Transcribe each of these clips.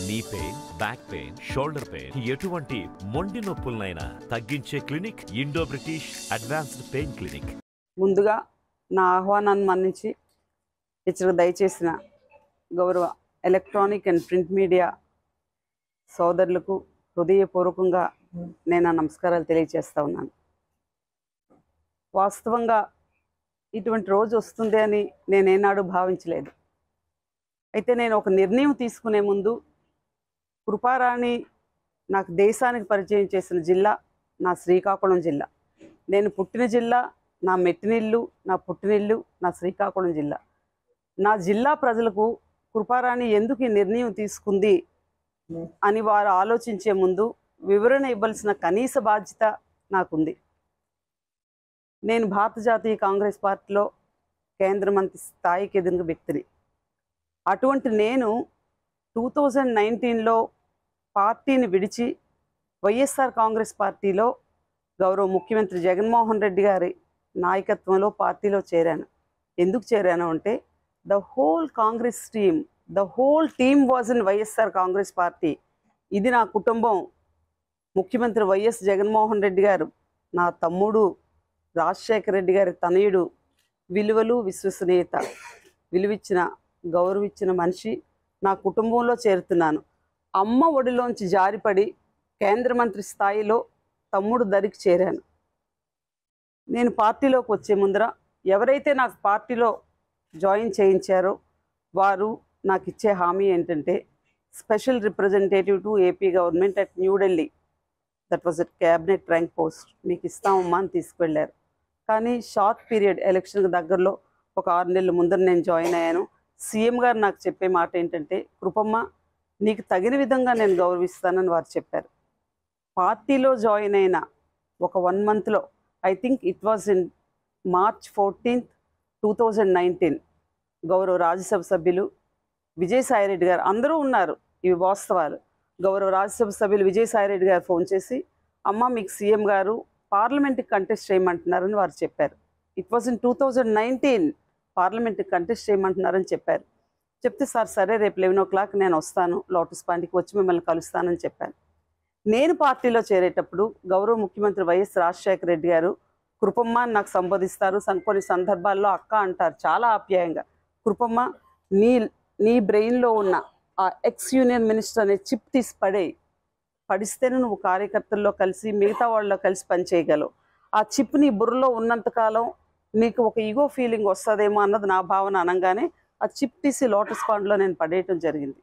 Knee pain, back pain, shoulder pain, ఎటువంటి మొండి నొప్పులనైనా తగ్గించే clinic Indo British advanced pain clinic. ముందుగా నా ఆహ్వానాన్ని మన్నించి ఇచ్చరికి దయచేసిన గౌరవ ఎలక్ట్రానిక్ అండ్ ప్రింట్ మీడియా సోదరులకు హృదయపూర్వకంగా నేను నమస్కారాలు తెలియజేస్తా ఉన్నాను. వాస్తవంగా ఇటువంటి రోజు వస్తుంది అని నేనేనాడు భావించలేదు. అయితే నేను ఒక నిర్ణయం తీసుకునే ముందు కృపారాణి నాకు దేశానికి పరిచయం చేసిన జిల్లా నా శ్రీకాకుళం జిల్లా. నేను పుట్టిన జిల్లా, నా మెట్టినిల్లు, నా పుట్టినిల్లు నా శ్రీకాకుళం జిల్లా. నా జిల్లా ప్రజలకు కృపారాణి ఎందుకు ఈ నిర్ణయం తీసుకుంది అని వారు ఆలోచించే ముందు వివరణ ఇవ్వాల్సిన కనీస బాధ్యత నాకుంది. నేను భారత జాతీయ కాంగ్రెస్ పార్టీలో కేంద్ర మంత్రి స్థాయికి ఎదిగిన వ్యక్తిని. అటువంటి నేను 2019లో పార్టీని విడిచి వైఎస్ఆర్ కాంగ్రెస్ పార్టీలో గౌరవ ముఖ్యమంత్రి జగన్మోహన్ రెడ్డి గారి నాయకత్వంలో పార్టీలో చేరాను. ఎందుకు చేరాను అంటే the whole Congress team, the whole team was in YSR Congress party. ఇది నా కుటుంబం. ముఖ్యమంత్రి వైఎస్ జగన్మోహన్ రెడ్డి గారు నా తమ్ముడు, రాజశేఖర రెడ్డి గారి తనయుడు, విలువలు, విశ్వసనీయత విలువిచ్చిన, గౌరవించిన మనిషి నా కుటుంబంలో చేరుతున్నాను. అమ్మ ఒడిలోంచి జారిపడి కేంద్ర మంత్రి స్థాయిలో తమ్ముడు దరికి చేరాను. నేను పార్టీలోకి వచ్చే ముందర ఎవరైతే నాకు పార్టీలో జాయిన్ చేయించారో వారు నాకు ఇచ్చే హామీ ఏంటంటే special representative to AP government at New Delhi, that was at cabinet rank post, మీకు ఇస్తామమ్మా అని తీసుకువెళ్ళారు. కానీ షార్ట్ పీరియడ్ ఎలక్షన్కి దగ్గరలో ఒక 6 నెలల ముందర నేను జాయిన్ అయ్యాను. సీఎం గారు నాకు చెప్పే మాట ఏంటంటే, కృపమ్మ నీకు తగిన విధంగా నేను గౌరవిస్తానని వారు చెప్పారు. పార్టీలో జాయిన్ అయిన ఒక 1 మంత్లో, I think it was in March 14, 2019, గౌరవ రాజ్యసభ సభ్యులు విజయసాయిరెడ్డి గారు, అందరూ ఉన్నారు, ఇవి వాస్తవాలు. గౌరవ రాజ్యసభ సభ్యులు విజయసాయిరెడ్డి గారు ఫోన్ చేసి, అమ్మ మీకు సీఎం గారు పార్లమెంట్కి కంటెస్ట్ చేయమంటున్నారని వారు చెప్పారు. ఇట్ వాజ్ ఇన్ 2019 పార్లమెంట్కి కంటెస్ట్ చేయమంటున్నారని చెప్పారు. చెప్తే సార్ సరే రేపు 11 o'clock నేను వస్తాను, లోటస్ పాండ్కి వచ్చి మిమ్మల్ని కలుస్తానని చెప్పాను. నేను పార్టీలో చేరేటప్పుడు గౌరవ ముఖ్యమంత్రి వైఎస్ రాజశేఖర రెడ్డి గారు కృపమ్మ అని నాకు సంబోధిస్తారు. కొన్ని సందర్భాల్లో అక్క అంటారు చాలా ఆప్యాయంగా. కృపమ్మ నీ బ్రెయిన్లో ఉన్న ఆ ఎక్స్ యూనియన్ మినిస్టర్ అనే చిప్ తీసి పడిస్తేనే నువ్వు కార్యకర్తల్లో కలిసి మిగతా వాళ్ళలో కలిసి పనిచేయగలవు. ఆ చిప్ నీ బుర్రలో ఉన్నంతకాలం నీకు ఒక ఈగో ఫీలింగ్ వస్తుందేమో అన్నది నా భావన అనగానే ఆ చిప్ తీసి లోటస్ పాండ్లో నేను పడేయటం జరిగింది.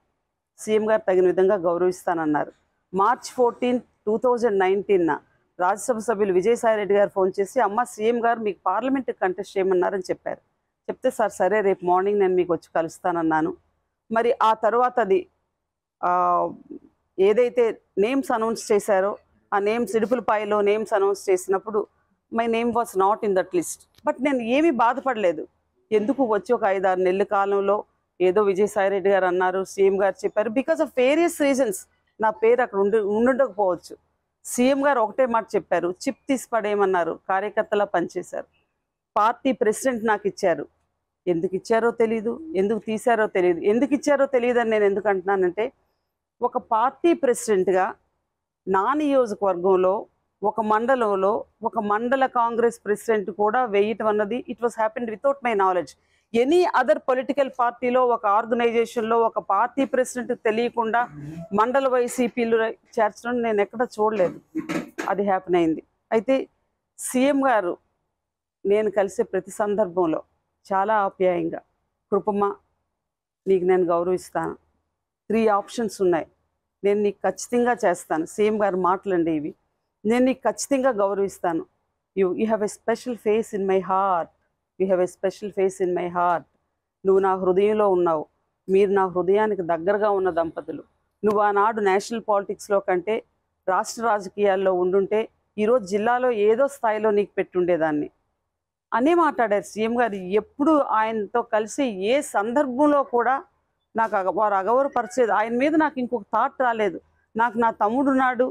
సీఎం గారు తగిన విధంగా గౌరవిస్తానన్నారు. March 14, 2019 రాజ్యసభ సభ్యులు విజయసాయిరెడ్డి గారు ఫోన్ చేసి, అమ్మ సీఎం గారు మీకు పార్లమెంట్కి కంటెస్ట్ చేయమన్నారని చెప్పారు. చెప్తే సార్ సరే రేపు మార్నింగ్ నేను మీకు వచ్చి కలుస్తానన్నాను. మరి ఆ తర్వాత అది ఏదైతే నేమ్స్ అనౌన్స్ చేశారో ఆ నేమ్స్ ఇడుపులపాయలో నేమ్స్ అనౌన్స్ చేసినప్పుడు my name was not in that list. But నేను ఏమీ బాధపడలేదు. ఎందుకు వచ్చి ఒక 5-6 నెలల కాలంలో ఏదో విజయసాయిరెడ్డి గారు అన్నారు, సీఎం గారు చెప్పారు, బికాస్ ఆఫ్ వేరియస్ రీజన్స్ నా పేరు అక్కడ ఉండకపోవచ్చు. సీఎం గారు ఒకటే మాట చెప్పారు, చిప్ తీసి పడేయమన్నారు, కార్యకర్తలా పనిచేశారు. పార్టీ ప్రెసిడెంట్ నాకు ఇచ్చారు. ఎందుకు ఇచ్చారో తెలీదు, ఎందుకు తీశారో తెలియదు. ఎందుకు ఇచ్చారో తెలియదని నేను ఎందుకు అంటున్నానంటే, ఒక పార్టీ ప్రెసిడెంట్గా నా నియోజకవర్గంలో ఒక మండలంలో ఒక మండల కాంగ్రెస్ ప్రెసిడెంట్ కూడా వేయటం అన్నది it was happened without my knowledge. Any other political పార్టీలో ఒక ఆర్గనైజేషన్లో ఒక పార్టీ ప్రెసిడెంట్ తెలియకుండా మండల వైసీపీలు చేర్చడం నేను ఎక్కడ చూడలేదు. అది హ్యాపెన్ అయింది. అయితే సీఎం గారు నేను కలిసే ప్రతి సందర్భంలో చాలా ఆప్యాయంగా, కృపమ్మ నీకు నేను గౌరవిస్తాను, 3 ఆప్షన్స్ ఉన్నాయి, నేను నీకు ఖచ్చితంగా చేస్తాను, సీఎం గారు మాటలండి ఇవి, నేను నీకు ఖచ్చితంగా గౌరవిస్తాను, you have a special face in my heart, you have a special face in my heart, నువ్వు నా హృదయంలో ఉన్నావు, మీరు నా హృదయానికి దగ్గరగా ఉన్న దంపతులు, నువ్వు ఆనాడు నేషనల్ పాలిటిక్స్లో కంటే రాష్ట్ర రాజకీయాల్లో ఉండుంటే ఈరోజు జిల్లాలో ఏదో స్థాయిలో నీకు పెట్టుండేదాన్ని అనే మాట్లాడారు సీఎం గారు. ఎప్పుడు ఆయనతో కలిసి ఏ సందర్భంలో కూడా నాకు వారు అగౌరవపరిచేది, ఆయన మీద నాకు ఇంకొక థాట్ రాలేదు. నాకు నా తమ్ముడున్నాడు,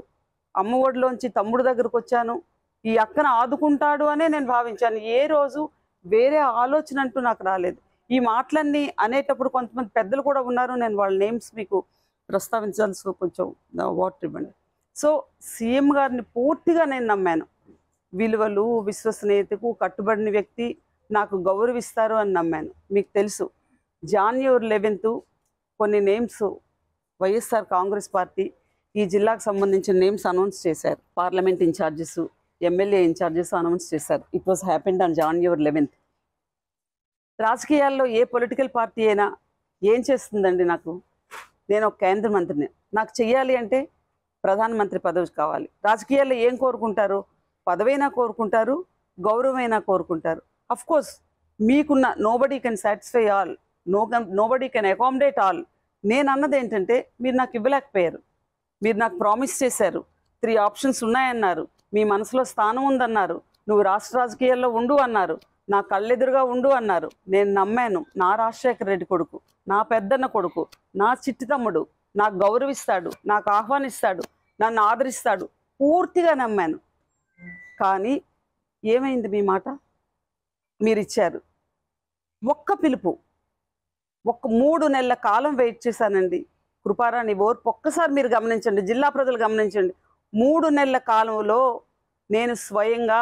అమ్మ ఒడిలోంచి తమ్ముడు దగ్గరకు వచ్చాను, ఈ అక్కను ఆదుకుంటాడు అనే నేను భావించాను. ఏ రోజు వేరే ఆలోచన అంటూ నాకు రాలేదు. ఈ మాటలన్నీ అనేటప్పుడు కొంతమంది పెద్దలు కూడా ఉన్నారు, నేను వాళ్ళ నేమ్స్ మీకు ప్రస్తావించాల్సి కొంచెం వాటర్ ఇవ్వండి. సో సీఎం గారిని పూర్తిగా నేను నమ్మాను. విలువలు విశ్వసనీయతకు కట్టుబడిన వ్యక్తి, నాకు గౌరవిస్తారు అని నమ్మాను. మీకు తెలుసు January 11 కొన్ని నేమ్స్ వైఎస్ఆర్ కాంగ్రెస్ పార్టీ ఈ జిల్లాకు సంబంధించిన నేమ్స్ అనౌన్స్ చేశారు. Parliament incharges, MLA incharges announce చేశారు. It was happened on January 11. రాజకీయాల్లో ఏ పొలిటికల్ పార్టీ అయినా ఏం చేస్తుందండి? నేను ఒక కేంద్ర మంత్రిని, నాకు చెయ్యాలి అంటే ప్రధానమంత్రి పదవి కావాలి. రాజకీయాల్లో ఏం కోరుకుంటారు? పదవైనా కోరుకుంటారు, గౌరవమైనా కోరుకుంటారు. అఫ్ కోర్స్ మీకున్న nobody can satisfy all, nobody can accommodate all. నేను అన్నది ఏంటంటే మీరు నాకు ఇవ్వలేకపోయారు. మీరు నాకు ప్రామిస్ చేశారు, 3 ఆప్షన్స్ ఉన్నాయన్నారు, మీ మనసులో స్థానం ఉందన్నారు, నువ్వు రాష్ట్ర రాజకీయాల్లో ఉండు అన్నారు, నా కళ్ళెదురుగా ఉండు అన్నారు. నేను నమ్మాను. నా రాజశేఖర రెడ్డి కొడుకు, నా పెద్దన్న కొడుకు, నా చిట్టి తమ్ముడు నాకు గౌరవిస్తాడు, నాకు ఆహ్వానిస్తాడు, నన్ను ఆదరిస్తాడు, పూర్తిగా నమ్మాను. కానీ ఏమైంది? మీ మాట మీరు ఇచ్చారు. ఒక్క పిలుపు, 3 నెలల కాలం వెయిట్ చేశానండి. కృపారాణి ఓర్పు ఒక్కసారి మీరు గమనించండి, జిల్లా ప్రజలు గమనించండి. 3 నెలల కాలంలో నేను స్వయంగా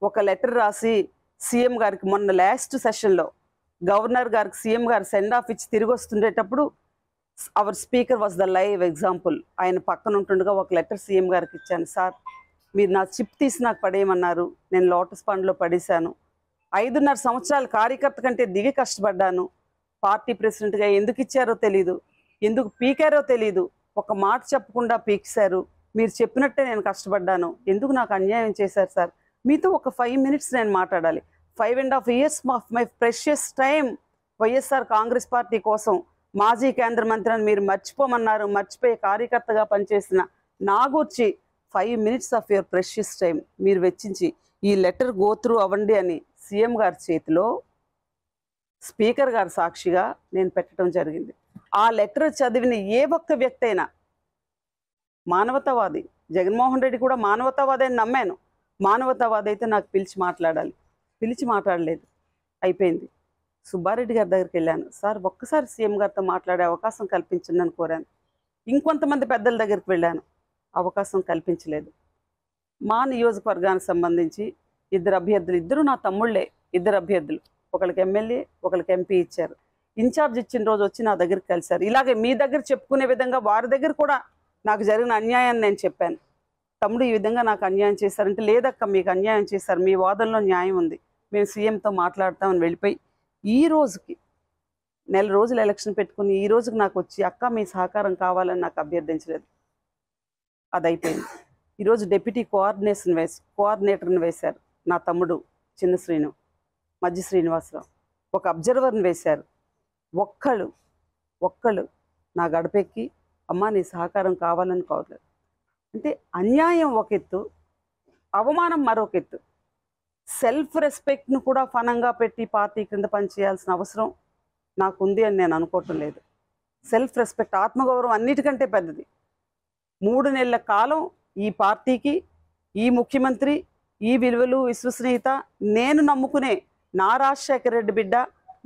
ఒక లెటర్ రాసి సీఎం గారికి, మొన్న లాస్ట్ సెషన్లో గవర్నర్ గారికి సీఎం గారు సెండ్ ఆఫ్ ఇచ్చి తిరిగి వస్తుండేటప్పుడు our speaker was the live example. ఆయన పక్కన ఉంటుండగా ఒక లెటర్ సీఎం గారికి ఇచ్చాను. సార్, మీరు నా చిప్ తీసి నాకు పడేయమన్నారు, నేను లోటస్ పండ్లో పడేశాను. 5.5 సంవత్సరాల కార్యకర్త కంటే దిగి కష్టపడ్డాను. పార్టీ ప్రెసిడెంట్గా ఎందుకు ఇచ్చారో తెలీదు, ఎందుకు పీకారో తెలీదు. ఒక మాట చెప్పకుండా పీక్సారు. మీరు చెప్పినట్టే నేను కష్టపడ్డాను. ఎందుకు నాకు అన్యాయం చేశారు సార్? మీతో ఒక 5 minutes నేను మాట్లాడాలి. 5.5 years of my precious time YSR Congress party కోసం మాజీ కేంద్ర మంత్రి అని మీరు మర్చిపోమన్నారు. మర్చిపోయే కార్యకర్తగా పనిచేసిన నా గురించి 5 minutes of your precious time మీరు వెచ్చించి ఈ లెటర్ గో త్రూ అవ్వండి అని సీఎం గారి చేతిలో స్పీకర్ గారి సాక్షిగా నేను పెట్టడం జరిగింది. ఆ లెటర్ చదివిన ఏ ఒక్క వ్యక్తి అయినా మానవతావాది, జగన్మోహన్ రెడ్డి కూడా మానవతావాది అని నమ్మాను. మానవతావాది అయితే నాకు పిలిచి మాట్లాడాలి, పిలిచి మాట్లాడలేదు. అయిపోయింది. సుబ్బారెడ్డి గారి దగ్గరికి వెళ్ళాను. సార్, ఒక్కసారి సీఎం గారితో మాట్లాడే అవకాశం కల్పించండి అని కోరాను. ఇంకొంతమంది పెద్దల దగ్గరికి వెళ్ళాను, అవకాశం కల్పించలేదు. మా నియోజకవర్గానికి సంబంధించి 2 అభ్యర్థులు, ఇద్దరు నా తమ్ముళ్ళే, 2 అభ్యర్థులు, ఒకరికి ఎమ్మెల్యే ఒకరికి ఎంపీ ఇచ్చారు. ఇన్ఛార్జ్ ఇచ్చిన రోజు వచ్చి నా దగ్గరికి కలిశారు. ఇలాగే మీ దగ్గర చెప్పుకునే విధంగా వారి దగ్గర కూడా నాకు జరిగిన అన్యాయాన్ని నేను చెప్పాను. తమ్ముడు, ఈ విధంగా నాకు అన్యాయం చేశారంటే, లేదక్క మీకు అన్యాయం చేశారు, మీ వాదనలో న్యాయం ఉంది, మేము సీఎంతో మాట్లాడతామని వెళ్ళిపోయి ఈ రోజుకి 1 నెల రోజులు ఎలక్షన్ పెట్టుకుని ఈ రోజుకి నాకు వచ్చి అక్క మీ సహకారం కావాలని నాకు అభ్యర్థించలేదు. అది అయిపోయింది. ఈరోజు డిప్యూటీ కోఆర్డినేటర్ని వేశారు నా తమ్ముడు చిన్న శ్రీను, మధ్య శ్రీనివాసరావు. ఒక అబ్జర్వర్ని వేశారు. ఒక్కళ్ళు నా గడపెక్కి అమ్మ నీ సహకారం కావాలని కోరలేదు. అంటే అన్యాయం ఒక ఎత్తు, అవమానం మరొక ఎత్తు. సెల్ఫ్ రెస్పెక్ట్ను కూడా ఫనంగా పెట్టి పార్టీ కింద పనిచేయాల్సిన అవసరం నాకుంది అని నేను అనుకోవటం లేదు. సెల్ఫ్ రెస్పెక్ట్, ఆత్మగౌరవం అన్నిటికంటే పెద్దది. 3 నెలల కాలం ఈ పార్టీకి, ఈ ముఖ్యమంత్రి, ఈ విలువలు విశ్వసనీయత నేను నమ్ముకునే నా రాజశేఖర రెడ్డి బిడ్డ,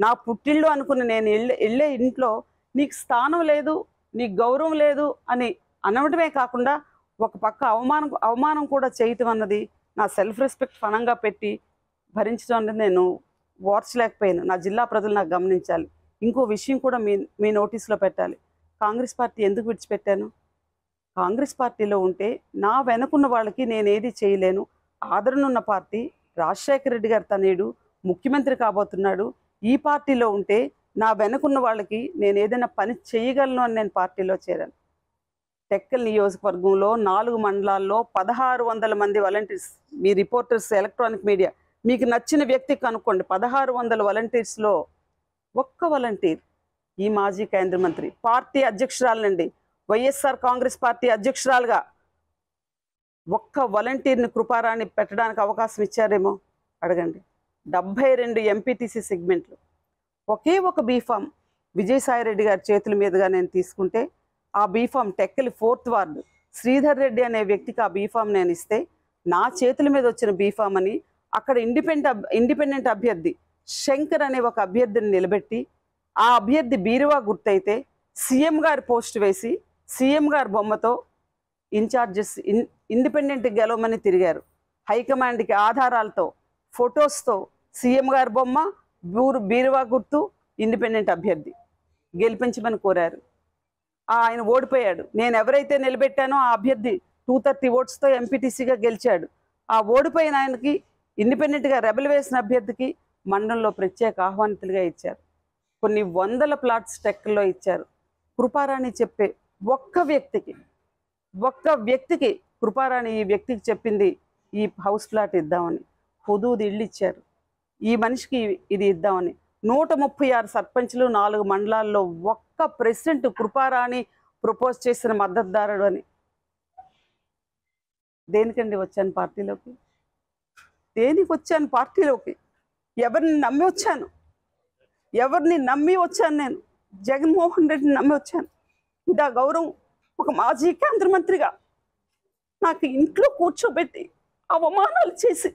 నా పుట్టిళ్ళు అనుకుని నేను వెళ్ళే ఇంట్లో నీకు స్థానం లేదు, నీకు గౌరవం లేదు అని అనవటమే కాకుండా ఒక పక్క అవమానం కూడా చేయటం అన్నది నా సెల్ఫ్ రెస్పెక్ట్ ఫనంగా పెట్టి భరించడం అనేది నేను ఓర్చలేకపోయాను. నా జిల్లా ప్రజలు నాకు గమనించాలి. ఇంకో విషయం కూడా మీ నోటీస్లో పెట్టాలి. కాంగ్రెస్ పార్టీ ఎందుకు విడిచిపెట్టాను? కాంగ్రెస్ పార్టీలో ఉంటే నా వెనుకున్న వాళ్ళకి నేనేది చేయలేను. ఆదరణ ఉన్న పార్టీ, రాజశేఖర రెడ్డి గారి తనయుడు ముఖ్యమంత్రి కాబోతున్నాడు. ఈ పార్టీలో ఉంటే నా వెనుకున్న వాళ్ళకి నేను ఏదైనా పని చేయగలను అని నేను పార్టీలో చేరాను. టెక్కల్ నియోజకవర్గంలో 4 మండలాల్లో 1600 మంది వాలంటీర్స్, మీ రిపోర్టర్స్, ఎలక్ట్రానిక్ మీడియా మీకు నచ్చిన వ్యక్తి కనుక్కోండి. 1600 వాలంటీర్స్లో ఒక్క వాలంటీర్ ఈ మాజీ కేంద్ర మంత్రి, పార్టీ అధ్యక్షురాలండి, వైఎస్ఆర్ కాంగ్రెస్ పార్టీ అధ్యక్షురాలుగా ఒక్క వాలంటీర్ని కృపారాణి పెట్టడానికి అవకాశం ఇచ్చారేమో అడగండి. 72 ఎంపీటీసీ సెగ్మెంట్లు, ఒకే ఒక బీఫామ్ విజయసాయిరెడ్డి గారి చేతుల మీదుగా నేను తీసుకుంటే ఆ B form Tekkali 4th ward Sridhar Reddy అనే వ్యక్తికి ఆ బీఫామ్ నేను ఇస్తే నా చేతుల మీద వచ్చిన బీఫామ్ అని అక్కడ ఇండిపెండెంట్ అభ్యర్థి శంకర్ అనే ఒక అభ్యర్థిని నిలబెట్టి ఆ అభ్యర్థి బీరువా గుర్తయితే సీఎం గారి పోస్ట్ వేసి సీఎం గారి బొమ్మతో ఇన్ఛార్జెస్ ఇండిపెండెంట్ గెలవమని తిరిగారు. హైకమాండ్కి ఆధారాలతో ఫొటోస్తో సీఎం గారి బొమ్మ, బీరువా గుర్తు, ఇండిపెండెంట్ అభ్యర్థి గెలిపించమని కోరారు. ఆయన ఓడిపోయాడు. నేను ఎవరైతే నిలబెట్టానో ఆ అభ్యర్థి 230 ఓట్స్తో ఎంపీటీసీగా గెలిచాడు. ఆ ఓడిపోయిన ఆయనకి ఇండిపెండెంట్గా రెబల్ వేసిన అభ్యర్థికి మండలంలో ప్రత్యేక ఆహ్వానితులుగా ఇచ్చారు. కొన్ని వందల ప్లాట్స్ టెక్కల్లో ఇచ్చారు. కృపారాణి చెప్పే ఒక్క వ్యక్తికి కృపారాణి ఈ వ్యక్తికి చెప్పింది ఈ హౌస్ ప్లాట్ ఇద్దామని, హుదూద్ ఇళ్ళు ఇచ్చారు. ఈ మనిషికి ఇది ఇద్దామని 136 సర్పంచ్లు 4 మండలాల్లో ఒక్క ప్రెసిడెంట్ కృపారాణి ప్రపోజ్ చేసిన మద్దతుదారుడు అని. దేనికండి వచ్చాను పార్టీలోకి? దేనికి వచ్చాను పార్టీలోకి? ఎవరిని నమ్మి వచ్చాను? నేను జగన్మోహన్ రెడ్డిని నమ్మి వచ్చాను. ఇదా గౌరవం? ఒక మాజీ కేంద్ర మంత్రిగా నాకు ఇంట్లో కూర్చోబెట్టి అవమానాలు చేసి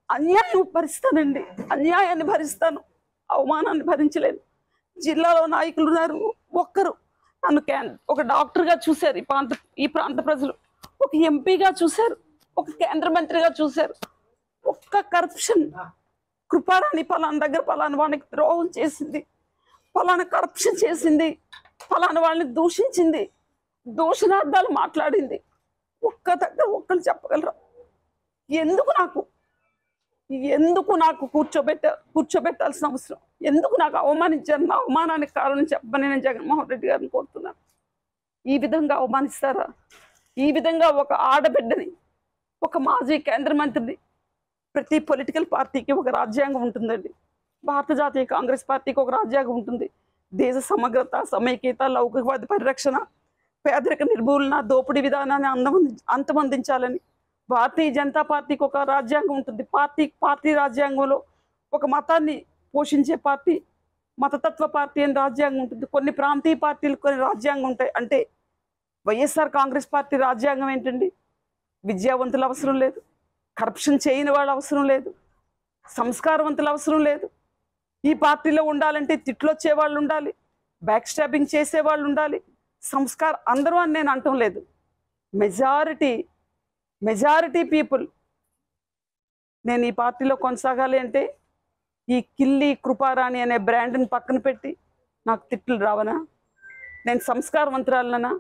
అన్యాయం భరిస్తానండి. అన్యాయాన్ని భరిస్తాను, అవమానాన్ని భరించలేను. జిల్లాలో నాయకులు ఉన్నారు, ఒక్కరు నన్ను ఒక డాక్టర్గా చూశారు ఈ ప్రాంత ప్రజలు, ఒక ఎంపీగా చూశారు, ఒక కేంద్ర మంత్రిగా చూశారు. ఒక్క కరప్షన్, కృపారాణి పలానా దగ్గర పలానా వాడికి ద్రోహం చేసింది, పలానా కరప్షన్ చేసింది, పలానా వాళ్ళని దూషించింది, దూషణార్థాలు మాట్లాడింది, ఒక్క దగ్గర ఒక్కరు చెప్పగలరు? ఎందుకు నాకు కూర్చోబెట్టాల్సిన అవసరం? ఎందుకు నాకు అవమానించారు? నా అవమానానికి కారణం చెప్పని నేను జగన్మోహన్ రెడ్డి గారిని కోరుతున్నాను. ఈ విధంగా అవమానిస్తారా? ఈ విధంగా ఒక ఆడబిడ్డని, ఒక మాజీ కేంద్ర మంత్రిని? ప్రతి పొలిటికల్ పార్టీకి ఒక రాజ్యాంగం ఉంటుందండి. భారత జాతీయ కాంగ్రెస్ పార్టీకి ఒక రాజ్యాంగం ఉంటుంది. దేశ సమగ్రత, సమైక్యత, లౌకికవాద పరిరక్షణ, పేదరిక నిర్మూలన, దోపిడీ విధానాన్ని అంతమొందించాలని. భారతీయ జనతా పార్టీకి ఒక రాజ్యాంగం ఉంటుంది. పార్టీ రాజ్యాంగంలో ఒక మతాన్ని పోషించే పార్టీ, మతతత్వ పార్టీ అని రాజ్యాంగం ఉంటుంది. కొన్ని ప్రాంతీయ పార్టీలు కొన్ని రాజ్యాంగం ఉంటాయి. అంటే వైఎస్ఆర్ కాంగ్రెస్ పార్టీ రాజ్యాంగం ఏంటండి? విద్యావంతులు అవసరం లేదు, కరప్షన్ చేయని వాళ్ళు అవసరం లేదు, సంస్కారవంతులు అవసరం లేదు. ఈ పార్టీలో ఉండాలంటే తిట్లు వచ్చేవాళ్ళు ఉండాలి, బ్యాక్ స్టాబింగ్ చేసేవాళ్ళు ఉండాలి, అందరూ అని నేను అంటం లేదు. Majority people. నేను ఈ పార్టీలో కొనసాగాలి అంటే ఈ కిల్లి కృపారాణి అనే బ్రాండ్ని పక్కన పెట్టి నాకు తిట్లు రావనా? నేను సంస్కారవంతురాలనా?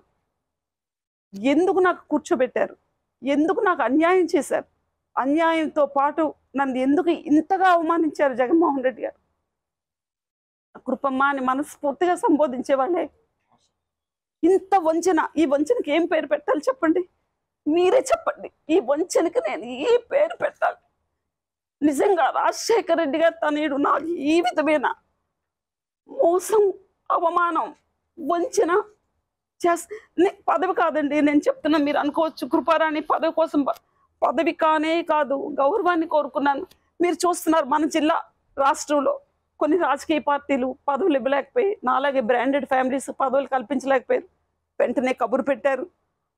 ఎందుకు నాకు కూర్చోబెట్టారు? ఎందుకు నాకు అన్యాయం చేశారు? అన్యాయంతో పాటు నన్ను ఎందుకు ఇంతగా అవమానించారు జగన్మోహన్ రెడ్డి గారు? కృపమ్మ అని మనస్ఫూర్తిగా సంబోధించే వాళ్ళే ఇంత వంచన. ఈ వంచనకి ఏం పేరు పెట్టాలి చెప్పండి? మీరే చెప్పండి. ఈ వంచనకి నేను ఏ పేరు పెట్టాలి? నిజంగా రాజశేఖర రెడ్డి గారు తనయుడు నాకు ఈ విధమైన మోసం, అవమానం, వంచన పదవి కాదండి నేను చెప్తున్నా. మీరు అనుకోవచ్చు కృపారాణి పదవి కోసం, పదవి కాదు, గౌరవాన్ని కోరుకున్నాను. మీరు చూస్తున్నారు మన జిల్లా రాష్ట్రంలో కొన్ని రాజకీయ పార్టీలు పదవులు ఇవ్వలేకపోయి, నాలాగే బ్రాండెడ్ ఫ్యామిలీస్ పదవులు కల్పించలేకపోయారు. వెంటనే కబురు పెట్టారు,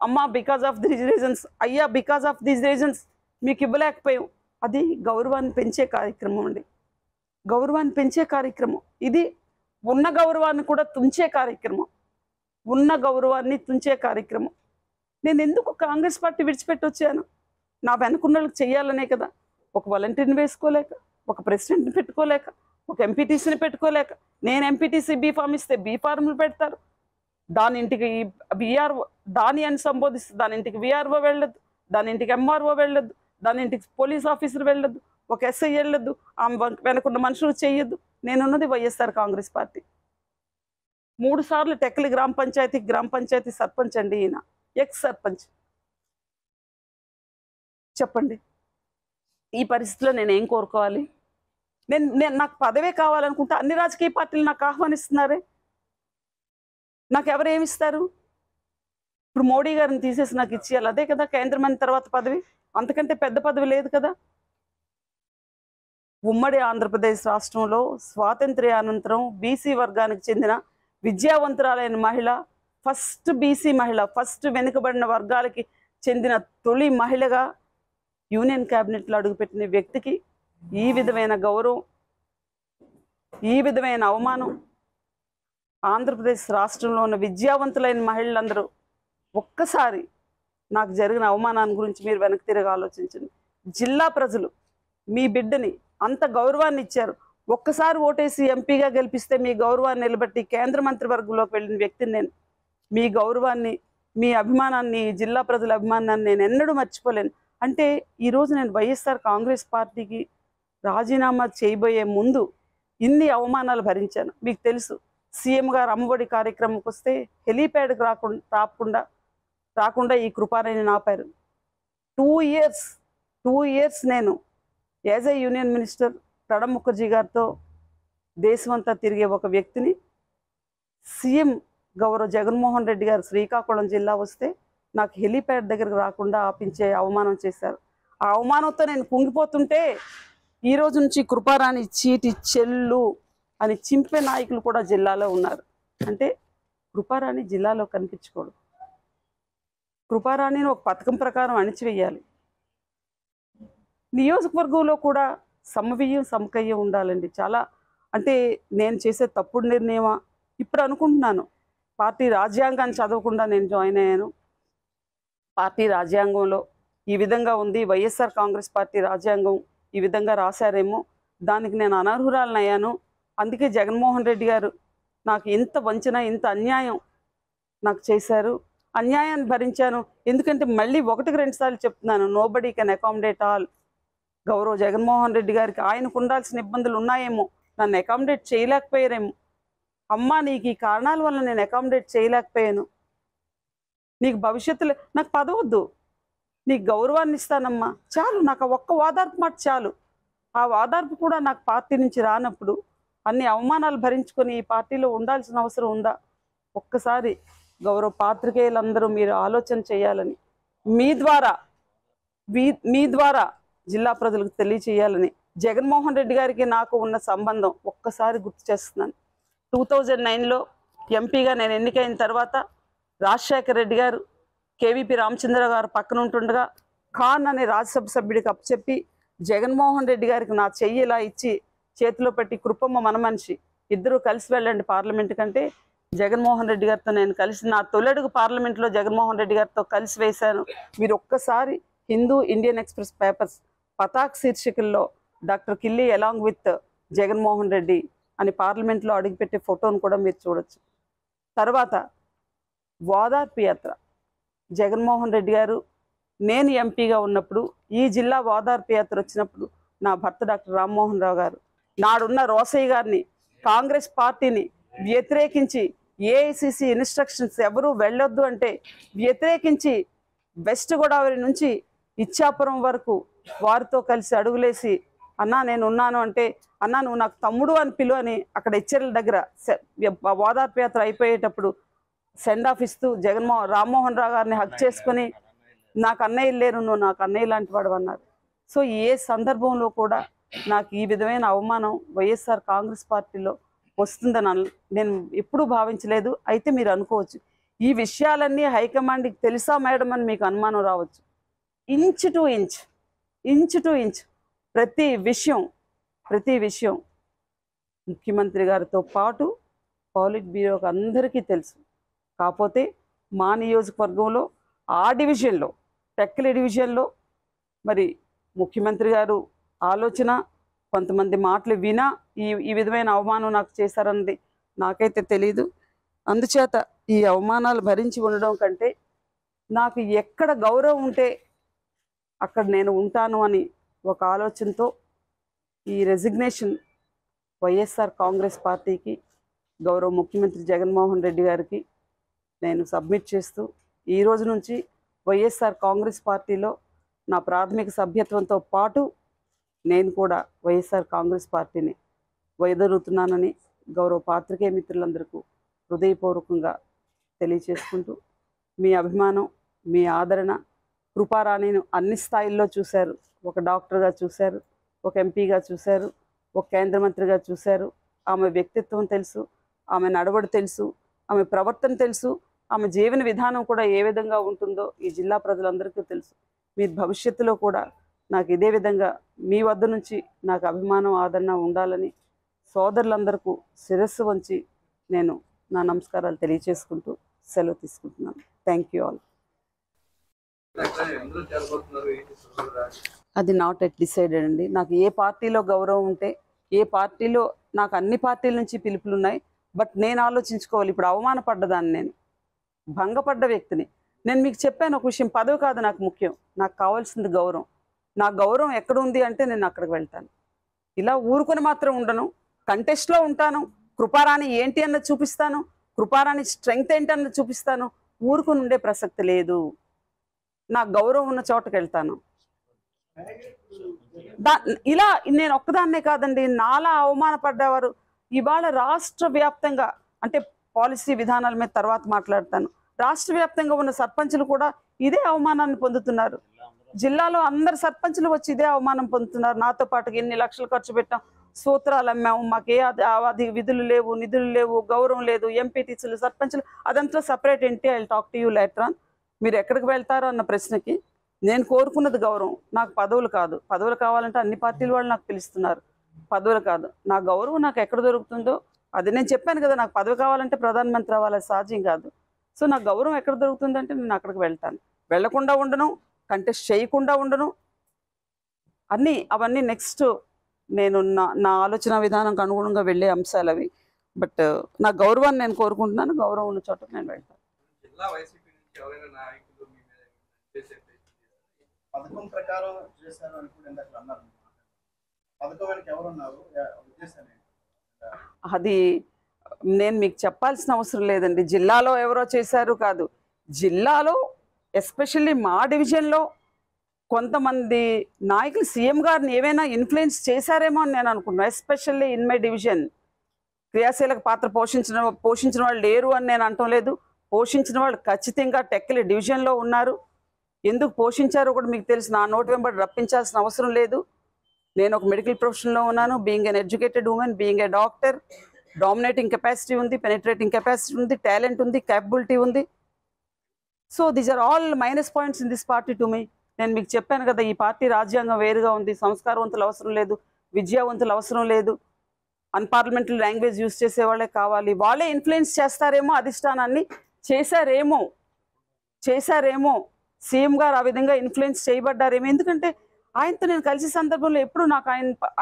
అమ్మా బికాజ్ ఆఫ్ దీస్ రీజన్స్, అయ్యా బికాజ్ ఆఫ్ దీస్ రీజన్స్ మీకు ఇవ్వలేకపోయాం. అది గౌరవాన్ని పెంచే కార్యక్రమం అండి. గౌరవాన్ని పెంచే కార్యక్రమం ఇది. ఉన్న గౌరవాన్ని కూడా తుంచే కార్యక్రమం. నేను ఎందుకు కాంగ్రెస్ పార్టీ విడిచిపెట్టి వచ్చాను? నా వెనుకున్నలకు చెయ్యాలనే కదా. ఒక వాలంటీర్ని వేసుకోలేక, ఒక ప్రెసిడెంట్ని పెట్టుకోలేక, ఒక ఎంపీటీసీని పెట్టుకోలేక. నేను ఎంపీటీసీ బీఫామ్ ఇస్తే బీఫార్ములు పెడతారు, దాని ఇంటికి విఆర్ఓ, దాని అని సంబోధిస్తే దాని ఇంటికి విఆర్ఓ వెళ్ళదు, దాని ఇంటికి ఎంఆర్ఓ వెళ్ళదు, దాని ఇంటికి పోలీస్ ఆఫీసర్ వెళ్ళదు, ఒక ఎస్ఐ వెళ్ళదు, ఆమె వెనుకున్న మనుషులు చెయ్యొద్దు. నేనున్నది వైఎస్ఆర్ కాంగ్రెస్ పార్టీ. 3 సార్లు టెక్కలి గ్రామ పంచాయతీ సర్పంచ్ అండి ఈయన, ఎక్స్ సర్పంచ్. చెప్పండి, ఈ పరిస్థితిలో నేనేం కోరుకోవాలి? నాకు పదవే కావాలనుకుంటే అన్ని రాజకీయ పార్టీలు నాకు ఆహ్వానిస్తున్నారే. నాకు ఎవరు ఏమిస్తారు? ఇప్పుడు మోడీ గారిని తీసేసి నాకు ఇచ్చేయాలి, అదే కదా కేంద్ర మంత్రి తర్వాత పదవి. అంతకంటే పెద్ద పదవి లేదు కదా. ఉమ్మడి ఆంధ్రప్రదేశ్ రాష్ట్రంలో స్వాతంత్ర్యానంతరం బీసీ వర్గానికి చెందిన విద్యావంతురాలైన మహిళ, ఫస్ట్ బీసీ మహిళ, ఫస్ట్ వెనుకబడిన వర్గాలకి చెందిన తొలి మహిళగా యూనియన్ క్యాబినెట్లో అడుగుపెట్టిన వ్యక్తికి ఈ విధమైన గౌరవం, ఈ విధమైన అవమానం ఆంధ్రప్రదేశ్ రాష్ట్రంలో ఉన్న విద్యావంతులైన మహిళలందరూ ఒక్కసారి నాకు జరిగిన అవమానాన్ని గురించి మీరు వెనక్కి తిరిగి ఆలోచించండి. జిల్లా ప్రజలు మీ బిడ్డని అంత గౌరవాన్ని ఇచ్చారు. ఒక్కసారి ఓటేసి ఎంపీగా గెలిపిస్తే మీ గౌరవాన్ని నిలబెట్టి కేంద్ర మంత్రివర్గంలోకి వెళ్ళిన వ్యక్తిని నేను. మీ గౌరవాన్ని, మీ అభిమానాన్ని, జిల్లా ప్రజల అభిమానాన్ని నేను ఎన్నడూ మర్చిపోలేను. అంటే ఈరోజు నేను వైఎస్ఆర్ కాంగ్రెస్ పార్టీకి రాజీనామా చేయబోయే ముందు ఇన్ని అవమానాలు భరించాను. మీకు తెలుసు, సీఎం గారు అమ్మఒడి కార్యక్రమంకి వస్తే హెలీప్యాడ్కి రాకుండా ఈ కృపారాణిని ఆపారు. 2 years నేను as a union minister Pranab Mukherjee గారితో దేశమంతా తిరిగే ఒక వ్యక్తిని సీఎం గౌరవ జగన్మోహన్ రెడ్డి గారు శ్రీకాకుళం జిల్లా వస్తే నాకు హెలీప్యాడ్ దగ్గరకు రాకుండా ఆపించే అవమానం చేశారు. ఆ అవమానంతో నేను కుంగిపోతుంటే ఈ రోజు నుంచి కృపారాణి చీటి చెల్లు అని చింపే నాయకులు కూడా జిల్లాలో ఉన్నారు. అంటే కృపారాణి జిల్లాలో కనిపించకూడదు. కృపారాణిని ఒక పథకం ప్రకారం అణిచివేయాలి. నియోజకవర్గంలో కూడా సమవ్యయం సమకయ్యం ఉండాలండి. చాలా అంటే నేను చేసే తప్పుడు నిర్ణయమా ఇప్పుడు అనుకుంటున్నాను. పార్టీ రాజ్యాంగాన్ని చదవకుండా నేను జాయిన్ అయ్యాను. పార్టీ రాజ్యాంగంలో ఈ విధంగా ఉంది, వైఎస్ఆర్ కాంగ్రెస్ పార్టీ రాజ్యాంగం ఈ విధంగా రాశారేమో, దానికి నేను అనర్హురాలను అయ్యాను. అందుకే జగన్మోహన్ రెడ్డి గారు నాకు ఇంత వంచన, ఇంత అన్యాయం నాకు చేశారు. అన్యాయాన్ని భరించాను. ఎందుకంటే మళ్ళీ 1-2 సార్లు చెప్తున్నాను, నోబడీ కెన్ అకామిడేట్ ఆల్. గౌరవ జగన్మోహన్ రెడ్డి గారికి ఆయనకు ఉండాల్సిన ఇబ్బందులు ఉన్నాయేమో, నన్ను అకామిడేట్ చేయలేకపోయారేమో. అమ్మా, నీకు ఈ కారణాల వల్ల నేను అకామిడేట్ చేయలేకపోయాను. నీకు భవిష్యత్తులో నాకు పదవద్దు, నీకు గౌరవాన్ని ఇస్తానమ్మా, చాలు, నాకు ఒక్క ఓదార్పు మాట చాలు. ఆ ఓదార్పు కూడా నాకు పార్టీ నుంచి రానప్పుడు అన్ని అవమానాలు భరించుకొని ఈ పార్టీలో ఉండాల్సిన అవసరం ఉందా? ఒక్కసారి గౌరవ పాత్రికేయులందరూ మీరు ఆలోచన చేయాలని, మీ ద్వారా జిల్లా ప్రజలకు తెలియచేయాలని, జగన్మోహన్ రెడ్డి గారికి నాకు ఉన్న సంబంధం ఒక్కసారి గుర్తు చేస్తున్నాను. 2009లో ఎంపీగా నేను ఎన్నికైన తర్వాత రాజశేఖర రెడ్డి గారు కేవీపీ రామచంద్ర గారు పక్కన ఉంటుండగా ఖాన్ అనే రాజ్యసభ సభ్యుడికి అప్పచెప్పి జగన్మోహన్ రెడ్డి గారికి నా చెయ్యి ఇలా ఇచ్చి చేతిలో పెట్టి, కృపమ్మ మన మనిషి, ఇద్దరూ కలిసి వెళ్ళండి పార్లమెంట్ కంటే, జగన్మోహన్ రెడ్డి గారితో నేను కలిసి నా తొలడుగు పార్లమెంట్లో జగన్మోహన్ రెడ్డి గారితో కలిసి వేశాను. మీరు ఒక్కసారి హిందూ ఇండియన్ ఎక్స్ప్రెస్ పేపర్స్ పతాక్ శీర్షికల్లో doctor Killi along with Jaganmohan Reddy అని పార్లమెంట్లో అడుగుపెట్టే ఫోటోను కూడా మీరు చూడొచ్చు. తర్వాత ఓదార్పు యాత్ర, జగన్మోహన్ రెడ్డి గారు నేను ఎంపీగా ఉన్నప్పుడు ఈ జిల్లా ఓదార్పు యాత్ర వచ్చినప్పుడు నా భర్త డాక్టర్ రామ్మోహన్ రావు గారు నాడున్న రోసయ్య గారిని, కాంగ్రెస్ పార్టీని వ్యతిరేకించి ఏఐసిసి ఇన్స్ట్రక్షన్స్ ఎవరూ వెళ్ళొద్దు అంటే వ్యతిరేకించి వెస్ట్ గోదావరి నుంచి ఇచ్చాపురం వరకు వారితో కలిసి అడుగులేసి, అన్నా నేను ఉన్నాను అంటే, అన్నా నువ్వు నాకు తమ్ముడు అని పిలు అని అక్కడ హెచ్చర్ల దగ్గర ఓదార్పు యాత్ర అయిపోయేటప్పుడు సెండ్ ఆఫ్ ఇస్తూ రామ్మోహన్ రావు గారిని హక్ చేసుకుని, నాకు అన్నయ్యలు లేరు, నువ్వు నాకు అన్నయ్య లాంటి వాడు అన్నారు. సో ఏ సందర్భంలో కూడా నాకు ఈ విధమైన అవమానం వైఎస్ఆర్ కాంగ్రెస్ పార్టీలో వస్తుందని నేను ఎప్పుడూ భావించలేదు. అయితే మీరు అనుకోవచ్చు, ఈ విషయాలన్నీ హైకమాండ్కి తెలుసా మేడం అని మీకు అనుమానం రావచ్చు. ఇంచ్ టు ఇంచ్ ప్రతి విషయం ముఖ్యమంత్రి గారితో పాటు పాలిట్ బ్యూరోకి అందరికీ తెలుసు. కాకపోతే మా నియోజకవర్గంలో ఆ డివిజన్లో, టెక్కలి డివిజన్లో మరి ముఖ్యమంత్రి గారు ఆలోచన, కొంతమంది మాటలు వినా ఈ విధమైన అవమానం నాకు చేశారన్నది నాకైతే తెలీదు. అందుచేత ఈ అవమానాలు భరించి ఉండడం కంటే నాకు ఎక్కడ గౌరవం ఉంటే అక్కడ నేను ఉంటాను అని ఒక ఆలోచనతో ఈ రెసిగ్నేషన్ వైఎస్ఆర్ కాంగ్రెస్ పార్టీకి, గౌరవ ముఖ్యమంత్రి జగన్మోహన్ రెడ్డి గారికి నేను సబ్మిట్ చేస్తూ ఈ రోజు నుంచి వైఎస్ఆర్ కాంగ్రెస్ పార్టీలో నా ప్రాథమిక సభ్యత్వంతో పాటు నేను కూడా వైఎస్ఆర్ కాంగ్రెస్ పార్టీని వైదొలుగుతున్నానని గౌరవ పాత్రికేయ మిత్రులందరికీ హృదయపూర్వకంగా తెలియచేసుకుంటూ, మీ అభిమానం, మీ ఆదరణ, కృపారాణిని అన్ని స్థాయిల్లో చూశారు. ఒక డాక్టర్గా చూశారు, ఒక ఎంపీగా చూశారు, ఒక కేంద్ర మంత్రిగా చూశారు. ఆమె వ్యక్తిత్వం తెలుసు, ఆమె నడవడి తెలుసు, ఆమె ప్రవర్తన తెలుసు, ఆమె జీవన విధానం కూడా ఏ విధంగా ఉంటుందో ఈ జిల్లా ప్రజలందరికీ తెలుసు. మీ భవిష్యత్తులో కూడా నాకు ఇదే విధంగా మీ వద్ద నుంచి నాకు అభిమానం, ఆదరణ ఉండాలని సోదరులందరికీ శిరస్సు వంచి నేను నా నమస్కారాలు తెలియచేసుకుంటూ సెలవు తీసుకుంటున్నాను. Thank you all. అది నాట్ ఎట్ డిసైడెడ్ అండి. నాకు ఏ పార్టీలో గౌరవం ఉంటే, ఏ పార్టీలో నాకు అన్ని పార్టీల నుంచి పిలుపులు ఉన్నాయి. బట్ నేను ఆలోచించుకోవాలి. ఇప్పుడు అవమానపడ్డదాన్ని, నేను భంగపడ్డ వ్యక్తిని. నేను మీకు చెప్పాను ఒక విషయం, పదవి కాదు నాకు ముఖ్యం, నాకు కావాల్సింది గౌరవం. నా గౌరవం ఎక్కడ ఉంది అంటే నేను అక్కడికి వెళ్తాను. ఇలా ఊరుకొని మాత్రం ఉండను, కంటెస్ట్లో ఉంటాను. కృపారాణి ఏంటి అన్నది చూపిస్తాను, కృపారాణి స్ట్రెంగ్త్ ఏంటి అన్నది చూపిస్తాను. ఊరుకొని ఉండే ప్రసక్తి లేదు. నాకు గౌరవం ఉన్న చోటకి వెళ్తాను. ఇలా నేను ఒక్కదాన్నే కాదండి, నాలా అవమానపడ్డవారు ఇవాళ రాష్ట్ర వ్యాప్తంగా, అంటే పాలసీ విధానాల మీద తర్వాత మాట్లాడతాను, రాష్ట్ర వ్యాప్తంగా ఉన్న సర్పంచులు కూడా ఇదే అవమానాన్ని పొందుతున్నారు. జిల్లాలో అందరు సర్పంచులు వచ్చి ఇదే అవమానం పొందుతున్నారు. నాతో పాటుగా ఎన్ని లక్షలు ఖర్చు పెట్టాం, సూత్రాలు అమ్మాము, మాకు అది విధులు లేవు, నిధులు లేవు, గౌరవం లేదు, ఎంపీటీసీలు, సర్పంచులు, అదంతా సపరేట్ ఏంటి. I talk to you later on. మీరు ఎక్కడికి వెళ్తారో అన్న ప్రశ్నకి నేను కోరుకున్నది గౌరవం, నాకు పదవులు కాదు. పదవులు కావాలంటే అన్ని పార్టీల వాళ్ళు నాకు పిలుస్తున్నారు, పదవులు కాదు. నా గౌరవం నాకు ఎక్కడ దొరుకుతుందో అది నేను చెప్పాను కదా, నాకు పదవి కావాలంటే ప్రధానమంత్రి అవ్వాలి, సాధ్యం కాదు. సో నాకు గౌరవం ఎక్కడ దొరుకుతుందంటే నేను అక్కడికి వెళ్తాను. వెళ్లకుండా ఉండను, కంటెస్ట్ చేయకుండా ఉండను, అవన్నీ నెక్స్ట్ నేను నా ఆలోచన విధానంకి అనుగుణంగా వెళ్ళే అంశాలు అవి. బట్ నా గౌరవాన్ని నేను కోరుకుంటున్నాను, గౌరవం ఉన్న చోటకి నేను వెళ్తాను. పథకం ప్రకారం చేశారు అనుకుంటే అన్నారు, పథకం వెనక ఎవరున్నారు, అది నేను మీకు చెప్పాల్సిన అవసరం లేదండి. జిల్లాలో ఎవరో చేశారు కాదు, జిల్లాలో ఎస్పెషల్లీ మా డివిజన్లో కొంతమంది నాయకులు సీఎం గారిని ఏమైనా ఇన్ఫ్లుయెన్స్ చేశారేమో అని నేను అనుకుంటున్నాను. ఎస్పెషల్లీ ఇన్ మై డివిజన్ క్రియాశీలక పాత్ర పోషించిన వాళ్ళు లేరు అని నేను అనటం లేదు. పోషించిన వాళ్ళు ఖచ్చితంగా టెక్కలి డివిజన్లో ఉన్నారు. ఎందుకు పోషించారో కూడా మీకు తెలుసు. నా నోటి వెంబడి రప్పించాల్సిన అవసరం లేదు. నేను ఒక మెడికల్ ప్రొఫెషన్లో ఉన్నాను. Being an educated women, being a doctor, dominating capacity ఉంది, పెనిట్రేటింగ్ కెపాసిటీ ఉంది, టాలెంట్ ఉంది, క్యాపబిలిటీ ఉంది. So these are all minus points in this party to me. నేను మీకు చెప్పాను కదా, ఈ పార్టీ రాజ్యాంగం వేరుగా ఉంది. సంస్కారవంతులు అవసరం లేదు, విద్యావంతులు అవసరం లేదు, అన్పార్లమెంటరీ లాంగ్వేజ్ యూజ్ చేసేవాళ్ళే కావాలి. వాళ్ళే ఇన్ఫ్లుయెన్స్ చేస్తారేమో, అధిష్టానాన్ని చేశారేమో సీఎం గారు ఆ విధంగా ఇన్ఫ్లుయెన్స్ చేయబడ్డారేమో. ఎందుకంటే ఆయనతో నేను కలిసే సందర్భంలో ఎప్పుడు నాకు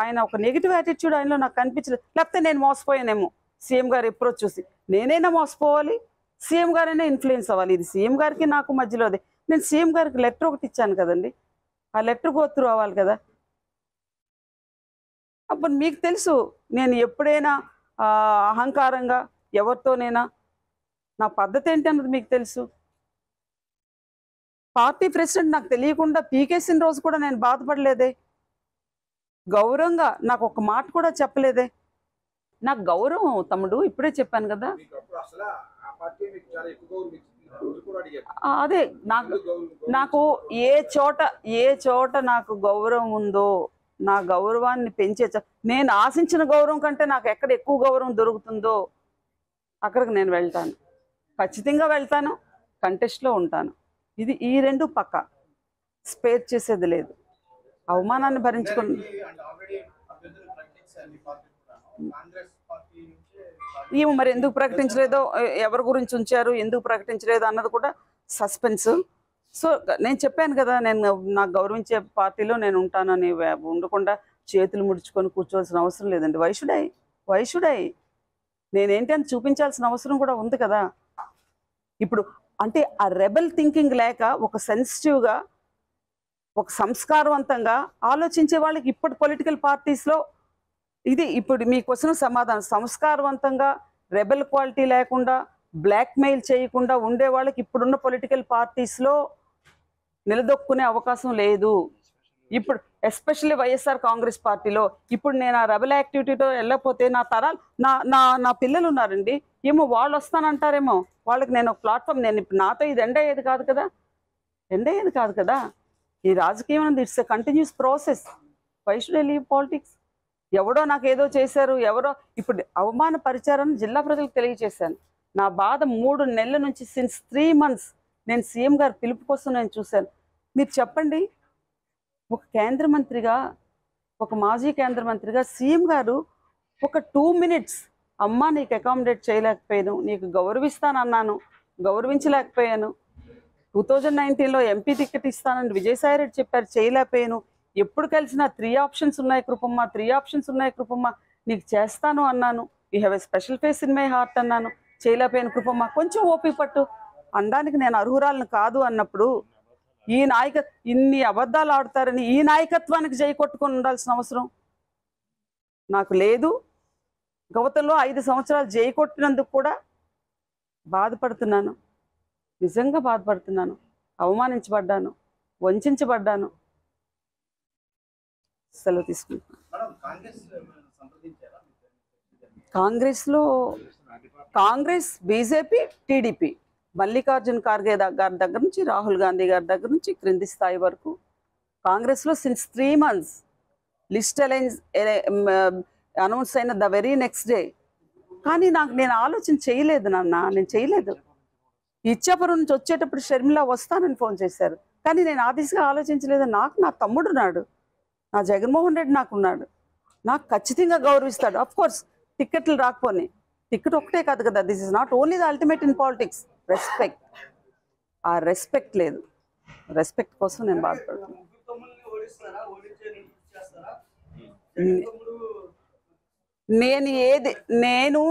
ఆయన ఒక నెగిటివ్ యాటిట్యూడ్ ఆయనలో నాకు కనిపించలేదు. లేకపోతే నేను మోసపోయానేమో సీఎం గారు అప్రోచ్ చూసి. నేనైనా మోసపోవాలి, సీఎం గారైనా ఇన్ఫ్లుయెన్స్ అవ్వాలి. ఇది సీఎం గారికి నాకు మధ్యలో అదే. నేను సీఎం గారికి లెటర్ ఒకటి ఇచ్చాను కదండి, ఆ లెటర్ గోత్రు అవ్వాలి కదా. అప్పుడు మీకు తెలుసు, నేను ఎప్పుడైనా అహంకారంగా ఎవరితోనైనా నా పద్ధతి ఏంటి అన్నది మీకు తెలుసు. పార్టీ ప్రెసిడెంట్ నాకు తెలియకుండా పీకేసిన రోజు కూడా నేను బాధపడలేదే. గౌరవంగా నాకు ఒక మాట కూడా చెప్పలేదే. నాకు గౌరవం తమ్ముడు, ఇప్పుడే చెప్పాను కదా. అదే నాకు ఏ చోట నాకు గౌరవం ఉందో, నా గౌరవాన్ని పెంచే నేను ఆశించిన గౌరవం కంటే నాకు ఎక్కడ ఎక్కువ గౌరవం దొరుకుతుందో అక్కడికి నేను వెళ్తాను, ఖచ్చితంగా వెళ్తాను, కంటెస్ట్లో ఉంటాను. ఈ రెండు పక్క స్పేర్ చేసేది లేదు. అవమానాన్ని భరించుకుని ఏమో మరి ఎందుకు ప్రకటించలేదో, ఎవరి గురించి ఉంచారు, ఎందుకు ప్రకటించలేదో అన్నది కూడా సస్పెన్స్. సో నేను చెప్పాను కదా, నేను నాకు గౌరవించే పార్టీలో నేను ఉంటానని. ఉండకుండా చేతులు ముడుచుకొని కూర్చోవలసిన అవసరం లేదండి. వైషుడై నేనేంటి అని చూపించాల్సిన అవసరం కూడా ఉంది కదా. ఇప్పుడు అంటే ఆ రెబల్ థింకింగ్ లేక ఒక సెన్సిటివ్గా, ఒక సంస్కారవంతంగా ఆలోచించే వాళ్ళకి ఇప్పటి పొలిటికల్ పార్టీస్లో ఇప్పుడు మీ క్వశ్చన్ సమాధానం, సంస్కారవంతంగా రెబల్ క్వాలిటీ లేకుండా బ్లాక్మెయిల్ చేయకుండా ఉండే వాళ్ళకి ఇప్పుడున్న పొలిటికల్ పార్టీస్లో నిలదొక్కునే అవకాశం లేదు. ఇప్పుడు ఎస్పెషల్లీ వైఎస్ఆర్ కాంగ్రెస్ పార్టీలో ఇప్పుడు నేను ఆ రెబల్ యాక్టివిటీతో వెళ్ళకపోతే నా తరాలు నా పిల్లలు ఉన్నారండి, ఏమో వాళ్ళు వస్తానంటారేమో. వాళ్ళకి నేను ఒక ప్లాట్ఫామ్, నేను ఇప్పుడు నాతో ఇది ఎండ్ అయ్యేది కాదు కదా. ఈ రాజకీయం అనేది it's a continuous process. Why should I leave politics? ఎవడో నాకు ఏదో చేశారు, ఎవరో ఇప్పుడు అవమానపరిచారని జిల్లా ప్రజలకు తెలియజేశాను. నా బాధ 3 నెలల నుంచి సిన్స్ 3 months నేను సీఎం గారి పిలుపు కోసం నేను చూశాను. మీరు చెప్పండి, ఒక కేంద్ర మంత్రిగా, ఒక మాజీ కేంద్ర మంత్రిగా సీఎం గారు ఒక 2 minutes అమ్మ నీకు అకామిడేట్ చేయలేకపోయాను, నీకు గౌరవిస్తానన్నాను, గౌరవించలేకపోయాను. 2019లో ఎంపీ టికెట్ ఇస్తానని విజయసాయి రెడ్డి చెప్పారు, చేయలేకపోయాను. ఎప్పుడు కలిసినా 3 ఆప్షన్స్ ఉన్నాయి కృపమ్మ, 3 ఆప్షన్స్ ఉన్నాయి కృపమ్మ, నీకు చేస్తాను అన్నాను. You have a special face in my heart అన్నాను, చేయలేకపోయాను కృపమ్మ, కొంచెం ఓపిక పట్టు అనడానికి నేను అర్హురాలను కాదు అన్నప్పుడు ఈ ఇన్ని అబద్ధాలు ఆడతారని ఈ నాయకత్వానికి జై కొట్టుకొని ఉండాల్సిన అవసరం నాకు లేదు. గౌతంలో 5 సంవత్సరాలు జై కొట్టినందుకు కూడా బాధపడుతున్నాను, నిజంగా బాధపడుతున్నాను. అవమానించబడ్డాను, వంచబడ్డాను. సెలవు తీసుకుంటున్నాను. కాంగ్రెస్, బీజేపీ, టీడీపీ, మల్లికార్జున్ ఖార్గే గారి దగ్గర నుంచి రాహుల్ గాంధీ గారి దగ్గర నుంచి క్రింది స్థాయి వరకు కాంగ్రెస్లో సిన్స్ 3 months లిస్ట్ అనౌన్స్ అయిన ద వెరీ నెక్స్ట్ డే. కానీ నేను ఆలోచన చేయలేదు నాన్న, నేను చేయలేదు. ఇచ్చాపురం నుంచి వచ్చేటప్పుడు షర్మిల వస్తానని ఫోన్ చేశారు, కానీ నేను ఆ దిశగా ఆలోచించలేదు. నాకు నా తమ్ముడు ఉన్నాడు, నా జగన్మోహన్ రెడ్డి నాకున్నాడు, నాకు ఖచ్చితంగా గౌరవిస్తాడు. అఫ్ కోర్స్ టికెట్లు రాకపోని, టికెట్ ఒకటే కాదు కదా, this is not only the ultimate in politics. Respect, ఆ రెస్పెక్ట్ లేదు. రెస్పెక్ట్ కోసం నేను బాధపడుతున్నాను. నేను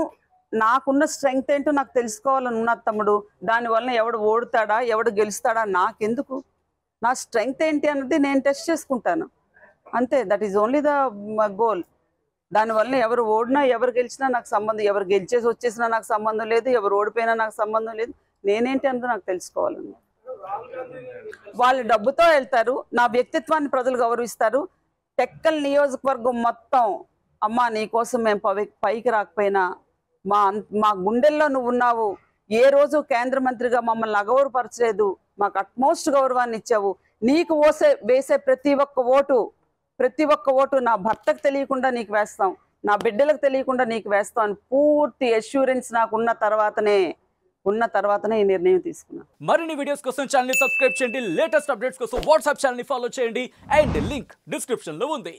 నాకున్న స్ట్రెంగ్త్ ఏంటో నాకు తెలుసుకోవాలని ఉన్నది తమ్ముడు. దానివల్ల ఎవడు ఓడుతాడా ఎవడు గెలుస్తాడా నాకెందుకు, నా స్ట్రెంగ్త్ ఏంటి అన్నది నేను టెస్ట్ చేసుకుంటాను అంతే. That is only the goal. దానివల్ల ఎవరు ఓడినా ఎవరు గెలిచినా నాకు సంబంధం, ఎవరు గెలిచేసి వచ్చేసినా నాకు సంబంధం లేదు, ఎవరు ఓడిపోయినా నాకు సంబంధం లేదు. నేనేంటి అన్నది నాకు తెలుసుకోవాలని. వాళ్ళు డబ్బుతో వెళ్తారు, నా వ్యక్తిత్వాన్ని ప్రజలు గౌరవిస్తారు. టెక్కల్ నియోజకవర్గం మొత్తం అమ్మ నీకోసం మేము పైకి రాకపోయినా మా గుండెల్లో నువ్వు ఉన్నావు, ఏ రోజు కేంద్ర మంత్రిగా మమ్మల్ని అగౌరవపరచలేదు, మాకు అట్మోస్ట్ గౌరవాన్ని ఇచ్చావు. నీకు వేసే ప్రతి ఒక్క ఓటు నా భర్తకు తెలియకుండా నీకు వేస్తాం, నా బిడ్డలకు తెలియకుండా నీకు వేస్తాం అని పూర్తి అష్యూరెన్స్ నాకు ఉన్న తర్వాతనే ఈ నిర్ణయం తీసుకున్నాను. మరిన్ని వీడియోస్ కోసం ఛానల్ ని సబ్స్క్రైబ్ చేయండి, లేటెస్ట్ అప్డేట్స్ కోసం వాట్సాప్ ఛానల్ ని ఫాలో చేయండి, అండ్ లింక్ డిస్క్రిప్షన్ లో ఉంది.